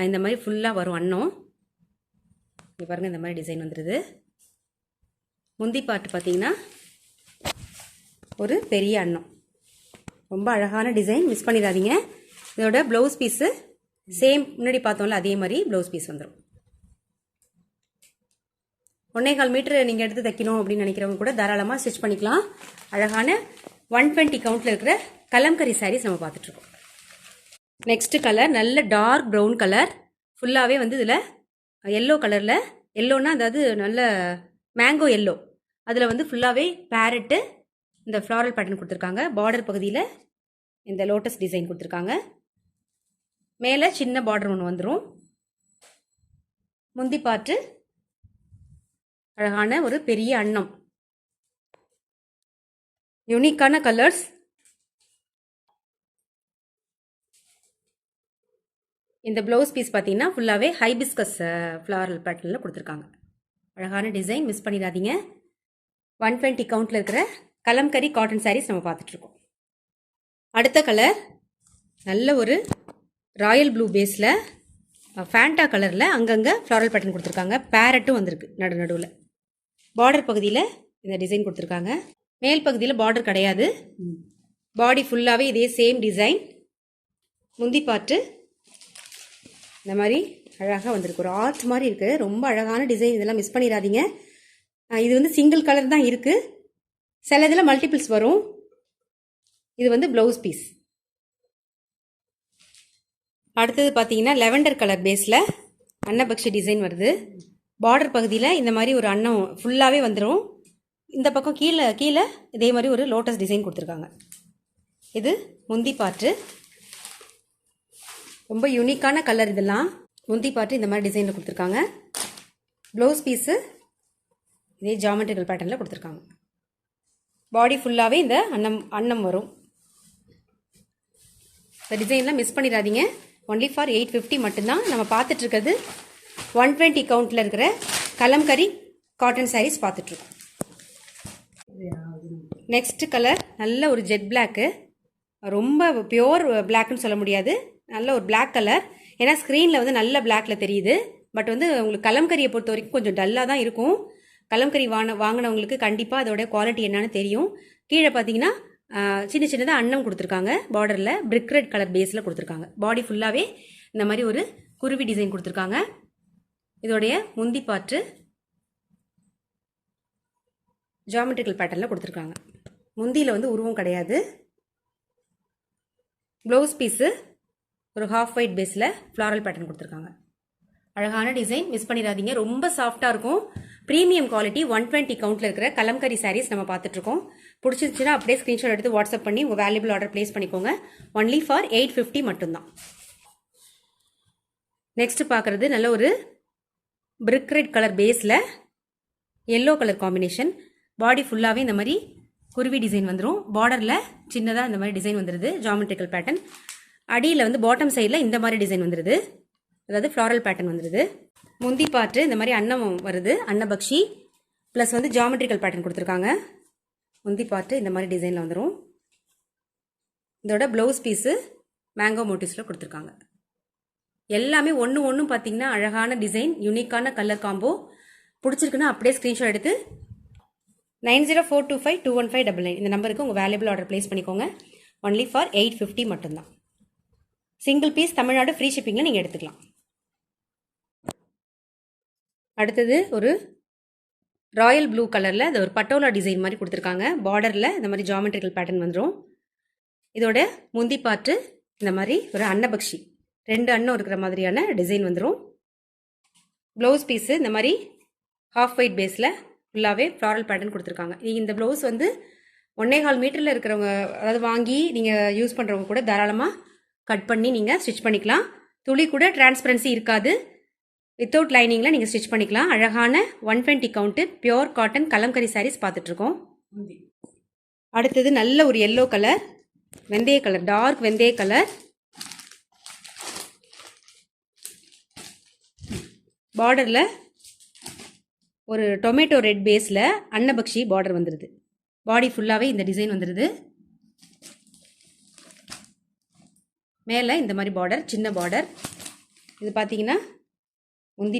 இந்த மாதிரி ஃபுல்லாக வரும் அன்னம். இங்கே பாருங்கள், இந்த மாதிரி டிசைன் வந்துடுது. முந்தி பாட்டு பார்த்தீங்கன்னா ஒரு பெரிய அன்னம், ரொம்ப அழகான டிசைன், மிஸ் பண்ணிடாதீங்க. இதோட ப்ளவுஸ் பீஸு சேம் முன்னாடி பார்த்தோம்ல அதே மாதிரி ப்ளவுஸ் பீஸ் வந்துடும். 1.25 மீட்டர் நீங்கள் எடுத்து தைக்கணும் அப்படின்னு நினைக்கிறவங்க கூட தாராளமாக ஸ்டிச் பண்ணிக்கலாம். அழகான 120 கவுண்ட்டில் இருக்கிற கலம்கரி சாரீஸ் நம்ம பார்த்துட்ருக்கோம். நெக்ஸ்ட் கலர் நல்ல டார்க் ப்ரௌன் கலர். ஃபுல்லாகவே வந்து இதில் எல்லோ கலரில், எல்லோன்னா அதாவது நல்ல மேங்கோ எல்லோ, அதில் வந்து ஃபுல்லாகவே பேரட்டு இந்த ஃப்ளாரல் பேட்டர்ன் கொடுத்துருக்காங்க. பார்டர் பகுதியில் இந்த லோட்டஸ் டிசைன் கொடுத்துருக்காங்க. மேலே சின்ன பார்டர் ஒன்று வந்துடும். முந்தி பார்ட்டு அழகான ஒரு பெரிய அன்னம், யூனிக்கான கலர்ஸ். இந்த ப்ளவுஸ் பீஸ் பார்த்தீங்கன்னா ஃபுல்லாகவே ஹைபிஸ்கஸ் ஃப்ளாரல் பேட்டர்னில் கொடுத்துருக்காங்க. அழகான டிசைன், மிஸ் பண்ணிடாதீங்க. 120 கவுண்டில் இருக்கிற கலம்கரி காட்டன் சாரீஸ் நம்ம பார்த்துட்ருக்கோம். அடுத்த கலர் நல்ல ஒரு ராயல் ப்ளூ பேஸில் ஃபேண்டா கலரில் அங்கங்கே ஃப்ளாரல் பேட்டர்ன் கொடுத்துருக்காங்க. பேரட்டும் வந்திருக்கு நடுவில். பார்டர் பகுதியில் இந்த டிசைன் கொடுத்துருக்காங்க. மேல் பகுதியில் பார்டர் கிடையாது. பாடி ஃபுல்லாகவே இதே சேம் டிசைன். முந்தி பார்ட்டு இந்த மாதிரி அழகாக வந்திருக்கு. ஒரு ஆர்ட் மாதிரி இருக்குது. ரொம்ப அழகான டிசைன். இதெல்லாம் மிஸ் பண்ணிடாதீங்க. இது வந்து சிங்கிள் கலர் தான் இருக்குது. சில இதில் மல்டிபிள்ஸ் வரும். இது வந்து ப்ளவுஸ் பீஸ். அடுத்தது பார்த்தீங்கன்னா லெவெண்டர் கலர் பேஸில் அன்னபக்ஷி டிசைன் வருது. பார்டர் பகுதியில் இந்த மாதிரி ஒரு அன்னம் ஃபுல்லாகவே வந்துடும். இந்த பக்கம் கீழே இதே மாதிரி ஒரு லோட்டஸ் டிசைன் கொடுத்துருக்காங்க. இது முந்தி பார்ட்டு. ரொம்ப யூனிக்கான கலர் இதெல்லாம். முந்தி பார்ட்டு இந்த மாதிரி டிசைனில் கொடுத்துருக்காங்க. ப்ளவுஸ் பீஸு இதே ஜாமெட்ரிக்கல் பேட்டர்னில் கொடுத்துருக்காங்க. பாடி ஃபுல்லாகவே இந்த அன்னம் வரும். இந்த டிசைன்லாம் மிஸ் பண்ணிடாதீங்க. ஒன்லி ஃபார் 850 மட்டும்தான். நம்ம பார்த்துட்ருக்கிறது 120 கவுண்டில் இருக்கிற கலம்கரி காட்டன் சாரீஸ் பார்த்துட்ருக்கோம். நெக்ஸ்ட் கலர் நல்ல ஒரு ஜெட் பிளாக்கு. ரொம்ப பியோர் பிளாக்னு சொல்ல முடியாது. நல்ல ஒரு பிளாக் கலர். ஏன்னா ஸ்க்ரீனில் வந்து நல்ல பிளாக்கில் தெரியுது. பட் வந்து உங்களுக்கு கலம்கரியை பொறுத்த வரைக்கும் கொஞ்சம் டல்லாக தான் இருக்கும். கலம்கரி வாங்கினவங்களுக்கு கண்டிப்பாக அதோட குவாலிட்டி என்னன்னு தெரியும். கீழே பார்த்தீங்கன்னா சின்னதாக அன்னம் கொடுத்துருக்காங்க. பார்டரில் பிரிக் ரெட் கலர் பேஸில் கொடுத்துருக்காங்க. பாடி ஃபுல்லாகவே இந்த மாதிரி ஒரு குருவி டிசைன் கொடுத்துருக்காங்க. இதோடைய முந்தி பார்ட்டு ஜாமெட்ரிக்கல் பேட்டர்னில் கொடுத்துருக்காங்க. முந்தியில் வந்து உருவம் கிடையாது. ப்ளவுஸ் பீஸு ஒரு ஹாஃப் ஒயிட் பேஸில் ஃப்ளாரல் பேட்டர்ன் கொடுத்துருக்காங்க. அழகான டிசைன், மிஸ் பண்ணிடாதீங்க. ரொம்ப சாஃப்டாக இருக்கும். ப்ரீமியம் குவாலிட்டி 120 கவுண்டில் இருக்கிற கலம்கரி சாரீஸ் நம்ம பார்த்துட்ருக்கோம். பிடிச்சிருந்துச்சுன்னா அப்படியே ஸ்க்ரீன்ஷாட் எடுத்து வாட்ஸ்அப் பண்ணி உங்கள் வேல்யூபிள் ஆர்டர் ப்ளேஸ் பண்ணிக்கோங்க. ஒன்லி ஃபார் 850 மட்டும்தான். நெக்ஸ்ட் பார்க்குறது நல்ல ஒரு பிரிக் ரெட் கலர் பேஸில் எல்லோ கலர் காம்பினேஷன். பாடி ஃபுல்லாகவே இந்த மாதிரி குருவி டிசைன் வந்துடும். பார்டரில் சின்னதாக இந்த மாதிரி டிசைன் வந்துடுது. Geometrical pattern. அடியில் வந்து பாட்டம் சைடில் இந்த மாதிரி டிசைன் வந்துடுது. அதாவது ஃப்ளாரல் பேட்டர்ன் வந்துடுது. முந்தி பார்ட்டு இந்த மாதிரி அன்னம் வருது. அன்னபக்ஷி ப்ளஸ் வந்து ஜாமெட்ரிக்கல் பேட்டர்ன் கொடுத்துருக்காங்க. முந்தி பார்ட்டு இந்த மாதிரி டிசைனில் வந்துடும். இதோட ப்ளவுஸ் பீஸு மேங்கோ மோட்டிவ்ஸில் கொடுத்துருக்காங்க. எல்லாமே ஒன்று பார்த்தீங்கன்னா அழகான டிசைன், யூனிக்கான கலர் காம்போ. பிடிச்சிருக்குன்னா அப்படியே ஸ்க்ரீன்ஷாட் எடுத்து 9042521599 இந்த நம்பருக்கு உங்கள் வேல்யூபிள் ஆர்டர் ப்ளேஸ் பண்ணிக்கோங்க. ஒன்லி ஃபார் 850 மட்டும்தான். சிங்கிள் பீஸ் தமிழ்நாடு ஃப்ரீ ஷிப்பிங்கில் நீங்கள் எடுத்துக்கலாம். அடுத்தது ஒரு ராயல் ப்ளூ கலரில் அது ஒரு பட்டோலா டிசைன் மாதிரி கொடுத்துருக்காங்க. பார்டரில் இந்த மாதிரி ஜாமெட்ரிக்கல் பேட்டர்ன் வந்துடும். இதோட முந்தி பார்ட்டு இந்த மாதிரி ஒரு அன்னபக்ஷி 2 அன்னம் இருக்கிற மாதிரியான டிசைன் வந்துடும். ப்ளவுஸ் பீஸு இந்த மாதிரி ஹாஃப் ஒயிட் பேஸில் ஃபுல்லாகவே ஃப்ளாரல் பேட்டர்ன் கொடுத்துருக்காங்க. இந்த ப்ளவுஸ் வந்து 1.25 மீட்டரில் இருக்கிறவங்க, அதாவது வாங்கி நீங்கள் யூஸ் பண்ணுறவங்க கூட தாராளமாக கட் பண்ணி நீங்கள் ஸ்டிச் பண்ணிக்கலாம். துளி கூட டிரான்ஸ்பரன்சி இருக்காது. வித்தவுட் லைனிங்கில் நீங்கள் ஸ்டிச் பண்ணிக்கலாம். அழகான 120 count pure cotton kalamkari sarees பார்த்துட்ருக்கோம். அடுத்தது நல்ல ஒரு எல்லோ கலர், வெந்தய கலர், டார்க் வெந்தய கலர். பார்டரில் ஒரு டொமேட்டோ ரெட் பேஸில் அன்னபக்ஷி பார்டர் வந்துடுது. பாடி ஃபுல்லாகவே இந்த டிசைன் வந்துடுது. மேலே இந்த மாதிரி பார்டர், சின்ன பார்டர். இது பார்த்தீங்கன்னா முந்தி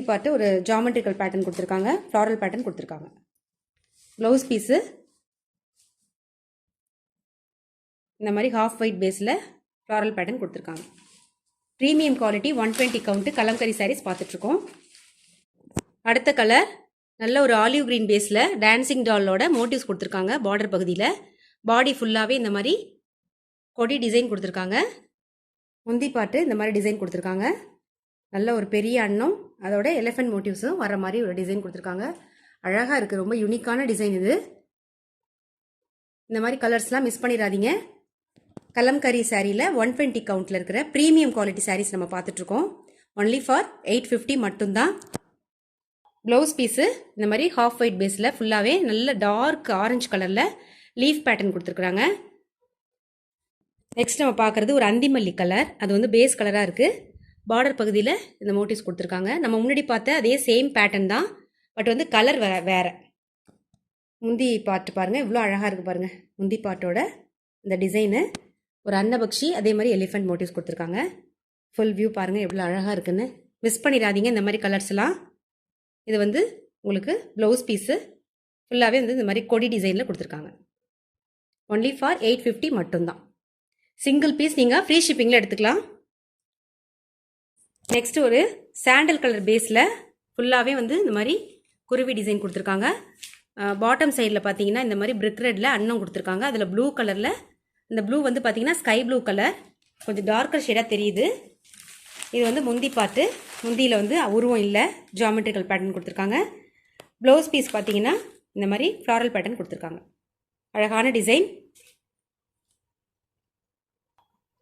பார்ட்டு ஒரு ஜாமெட்ரிக்கல் பேட்டர்ன் கொடுத்துருக்காங்க. ஃப்ளாரல் பேட்டர்ன் கொடுத்துருக்காங்க. ப்ளவுஸ் பீஸு இந்த மாதிரி ஹாஃப் ஒயிட் பேஸில் ஃப்ளாரல் பேட்டர்ன் கொடுத்துருக்காங்க. Premium quality 120 count kalamkari sarees பார்த்துட்ருக்கோம். அடுத்த கலர் நல்ல ஒரு ஆலிவ் கிரீன் பேஸில் டான்சிங் டாலோட மோட்டிவ்ஸ் கொடுத்துருக்காங்க. பார்டர் பகுதியில் பாடி ஃபுல்லாகவே இந்த மாதிரி கொடி டிசைன் கொடுத்துருக்காங்க. முந்தி பார்ட்டு இந்த மாதிரி டிசைன் கொடுத்துருக்காங்க. நல்ல ஒரு பெரிய அன்னம், அதோட எலிஃபென்ட் மோட்டிவ்ஸும் வர மாதிரி ஒரு டிசைன் கொடுத்துருக்காங்க. அழகாக இருக்குது. ரொம்ப யூனிக்கான டிசைன் இது. இந்த மாதிரி கலர்ஸ்லாம் மிஸ் பண்ணிடாதீங்க. கலம்கரி சாரியில் 120 கவுண்ட்டில் இருக்கிற ப்ரீமியம் குவாலிட்டி சாரீஸ் நம்ம பார்த்துட்ருக்கோம். ஒன்லி ஃபார் 850 மட்டும்தான். ப்ளவுஸ் பீஸு இந்த மாதிரி ஹாஃப் ஒயிட் பேஸில் ஃபுல்லாகவே நல்ல டார்க் ஆரஞ்சு கலரில் லீஃப் பேட்டர்ன் கொடுத்துருக்குறாங்க. நெக்ஸ்ட் நம்ம பார்க்குறது ஒரு அந்திமல்லி கலர். அது வந்து பேஸ் கலராக இருக்குது. பார்டர் பகுதியில் இந்த மோட்டிவ்ஸ் கொடுத்துருக்காங்க. நம்ம முன்னாடி பார்த்த அதே சேம் பேட்டர்ன் தான், பட் வந்து கலர் வேறு. முந்தி பாட்டு பாருங்கள், இவ்வளோ அழகாக இருக்குது பாருங்கள். முந்தி பாட்டோட இந்த டிசைனு ஒரு அன்னபக்ஷி, அதே மாதிரி எலிஃபெண்ட் மோட்டிவ்ஸ் கொடுத்துருக்காங்க. ஃபுல் வியூ பாருங்கள் எவ்வளோ அழகாக இருக்குன்னு. மிஸ் பண்ணிடாதீங்க இந்த மாதிரி கலர்ஸ்லாம். இது வந்து உங்களுக்கு ப்ளவுஸ் பீஸு ஃபுல்லாகவே வந்து இந்த மாதிரி கொடி டிசைனில் கொடுத்துருக்காங்க. ஒன்லி ஃபார் 850 மட்டும்தான். சிங்கிள் பீஸ் நீங்கள் ஃப்ரீ ஷிப்பிங்கில் எடுத்துக்கலாம். நெக்ஸ்ட் ஒரு சாண்டல் கலர் பேஸில் ஃபுல்லாகவே வந்து இந்த மாதிரி குருவி டிசைன் கொடுத்துருக்காங்க. பாட்டம் சைடில் பார்த்தீங்கன்னா இந்த மாதிரி பிரிக் ரெட்டில் அன்னம் கொடுத்துருக்காங்க. அதில் ப்ளூ கலரில், இந்த ப்ளூ வந்து பார்த்தீங்கன்னா ஸ்கை ப்ளூ கலர், கொஞ்சம் டார்க்கர் ஷேடாக தெரியுது. இது வந்து முந்தி பாட்டு. முந்தியில் வந்து உருவம் இல்லை, ஜியாமெட்ரிக்கல் பேட்டர்ன் கொடுத்துருக்காங்க. ப்ளவுஸ் பீஸ் பார்த்தீங்கன்னா இந்த மாதிரி ஃப்ளாரல் பேட்டர்ன் கொடுத்துருக்காங்க. அழகான டிசைன்.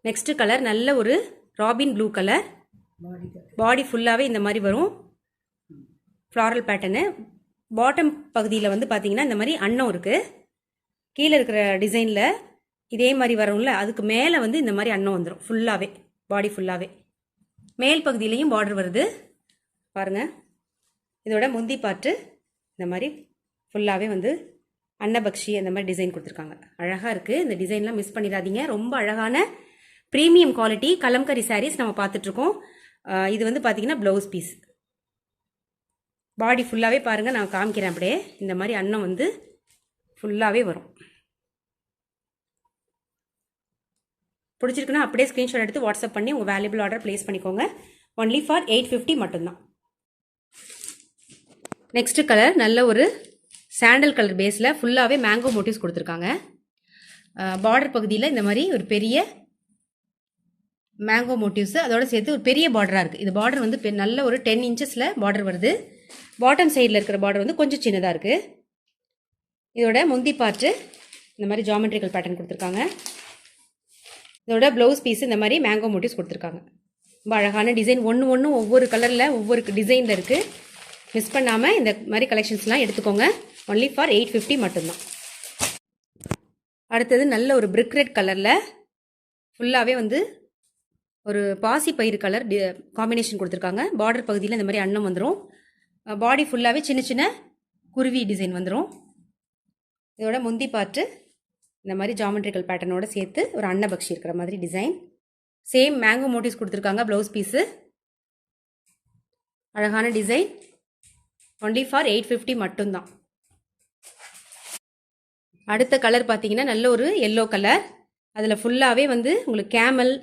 நெக்ஸ்ட் கலர் நல்ல ஒரு ராபின் ப்ளூ கலர். பாடி ஃபுல்லாகவே இந்த மாதிரி வரும் ஃப்ளாரல் பேட்டர்னு. பாட்டம் பகுதியில் வந்து பார்த்தீங்கன்னா இந்த மாதிரி அன்னம் இருக்குது. கீழே இருக்கிற டிசைனில் இதே மாதிரி வரும்ல, அதுக்கு மேலே வந்து இந்த மாதிரி அன்னம் வந்துடும் ஃபுல்லாகவே, பாடி ஃபுல்லாகவே. மேல் பகுதியிலையும் பார்டர் வருது பாருங்கள். இதோட முந்தி பாட்டு இந்த மாதிரி ஃபுல்லாகவே வந்து அன்னபக்ஷி அந்த மாதிரி டிசைன் கொடுத்துருக்காங்க. அழகாக இருக்குது. இந்த டிசைன்லாம் மிஸ் பண்ணிடாதீங்க. ரொம்ப அழகான ப்ரீமியம் குவாலிட்டி கலம்கரி சாரீஸ் நம்ம பார்த்துட்ருக்கோம். இது வந்து பார்த்தீங்கன்னா ப்ளவுஸ் பீஸ். பாடி ஃபுல்லாகவே பாருங்கள், நான் காமிக்கிறேன் அப்படியே. இந்த மாதிரி அன்னம் வந்து ஃபுல்லாகவே வரும். பிடிச்சிருக்குன்னா அப்படியே ஸ்க்ரீன்ஷாட் எடுத்து வாட்ஸ்அப் பண்ணி உங்கள் வேல்யூபிள் ஆர்டர் ப்ளேஸ் பண்ணிக்கோங்க. ஒன்லி ஃபார் 850 மட்டும்தான். நெக்ஸ்ட் கலர் நல்ல ஒரு சாண்டல் கலர் பேஸில் ஃபுல்லாகவே மேங்கோ மோட்டிவ்ஸ் கொடுத்துருக்காங்க. பார்டர் பகுதியில் இந்த மாதிரி ஒரு பெரிய மேங்கோ மோட்டிவ்ஸ், அதோட சேர்த்து ஒரு பெரிய பார்டராக இருக்குது. இது பார்டர் வந்து நல்ல ஒரு 10 இன்ச்சஸில் பார்டர் வருது. பாட்டம் சைடில் இருக்கிற பார்டர் வந்து கொஞ்சம் சின்னதாக இருக்குது. இதோட முந்தி பாட்டு இந்த மாதிரி ஜியாமெட்ரிக்கல் பேட்டர்ன் கொடுத்துருக்காங்க. இதோட ப்ளவுஸ் பீஸ் இந்த மாதிரி மேங்கோ மோட்டிவ்ஸ் கொடுத்துருக்காங்க. ரொம்ப அழகான டிசைன். ஒன்று ஒவ்வொரு கலரில் ஒவ்வொரு டிசைனில் இருக்குது. மிஸ் பண்ணாமல் இந்த மாதிரி கலெக்ஷன்ஸ்லாம் எடுத்துக்கோங்க. ஒன்லி ஃபார் 850 மட்டும்தான். அடுத்தது நல்ல ஒரு பிரிக் ரெட் கலரில் ஃபுல்லாகவே வந்து ஒரு பாசி பயிறு கலர் காம்பினேஷன் கொடுத்துருக்காங்க. பார்டர் பகுதியில் இந்த மாதிரி அன்னம் வந்துடும். பாடி ஃபுல்லாகவே சின்ன சின்ன குருவி டிசைன் வந்துடும். இதோட முந்தி பாட்டு இந்த மாதிரி ஜியாமெட்ரிக்கல் பேட்டர்னோட சேர்த்து ஒரு அன்னபக்ஷி இருக்கிற மாதிரி டிசைன். சேம் மேங்கோ மோட்டிவ்ஸ் கொடுத்துருக்காங்க. ப்ளவுஸ் பீஸு அழகான டிசைன். ஒன்லி ஃபார் 850 மட்டும்தான். அடுத்த கலர் பார்த்தீங்கன்னா நல்ல ஒரு எல்லோ கலர். அதில் ஃபுல்லாகவே வந்து உங்களுக்கு கேமல்,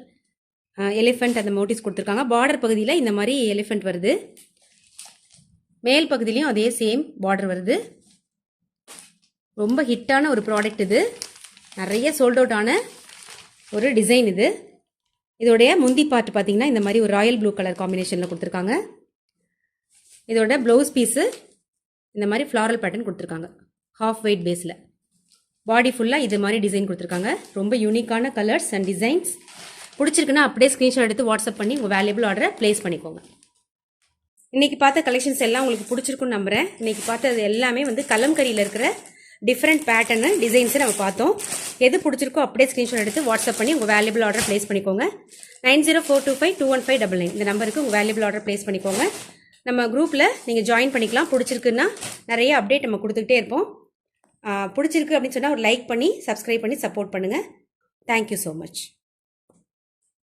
எலிஃபெண்ட் அந்த மோட்டிவ்ஸ் கொடுத்துருக்காங்க. பார்டர் பகுதியில் இந்த மாதிரி எலிஃபெண்ட் வருது. மேல் பகுதியிலையும் அதே சேம் பார்டர் வருது. ரொம்ப ஹிட்டான ஒரு ப்ராடக்ட் இது. நிறைய சோல்ட் அவுட் ஆன ஒரு டிசைன் இது. இதோடைய முந்தி பார்ட் பார்த்தீங்கன்னா இந்த மாதிரி ஒரு ராயல் ப்ளூ கலர் காம்பினேஷனில் கொடுத்துருக்காங்க. இதோட ப்ளவுஸ் பீஸு இந்த மாதிரி ஃப்ளாரல் பேட்டர்ன் கொடுத்துருக்காங்க. ஹாஃப் வெயிட் பேஸில் பாடி ஃபுல்லாக இது மாதிரி டிசைன் கொடுத்துருக்காங்க. ரொம்ப யூனிக்கான கலர்ஸ் அண்ட் டிசைன்ஸ். பிடிச்சிருக்குன்னா அப்படியே ஸ்க்ரீன்ஷாட் எடுத்து வாட்ஸ்அப் பண்ணி உங்கள் வேல்யூபிள் ஆர்டரை ப்ளேஸ் பண்ணிக்கோங்க. இன்றைக்கி பார்த்த கலெக்ஷன்ஸ் எல்லாம் உங்களுக்கு பிடிச்சிருக்குன்னு நம்புகிறேன். இன்றைக்கி பார்த்தது எல்லாமே வந்து கலம்கரியில் இருக்கிற டிஃப்ரெண்ட் பேட்டர்னு டிசைன்ஸை நம்ம பார்த்தோம். எது பிடிச்சிருக்கோ அப்படியே ஸ்க்ரீன்ஷாட் எடுத்து வாட்ஸ்அப் பண்ணி உங்கள் வேல்யூபிள் ஆர்டர் ப்ளேஸ் பண்ணிக்கோங்க. 9042521599 இந்த நம்பருக்கு உங்கள் வேல்யூபிள் ஆர்டர் ப்ளேஸ் பண்ணிக்கோங்க. நம்ம குரூப்பில் நீங்கள் ஜாயின் பண்ணிக்கலாம். பிடிச்சிருக்குன்னா நிறைய அப்டேட் நம்ம கொடுத்துக்கிட்டே இருப்போம். பிடிச்சிருக்கு அப்படின்னு சொன்னால் ஒரு லைக் பண்ணி சப்ஸ்கிரைப் பண்ணி சப்போர்ட் பண்ணுங்கள். Thank you so much.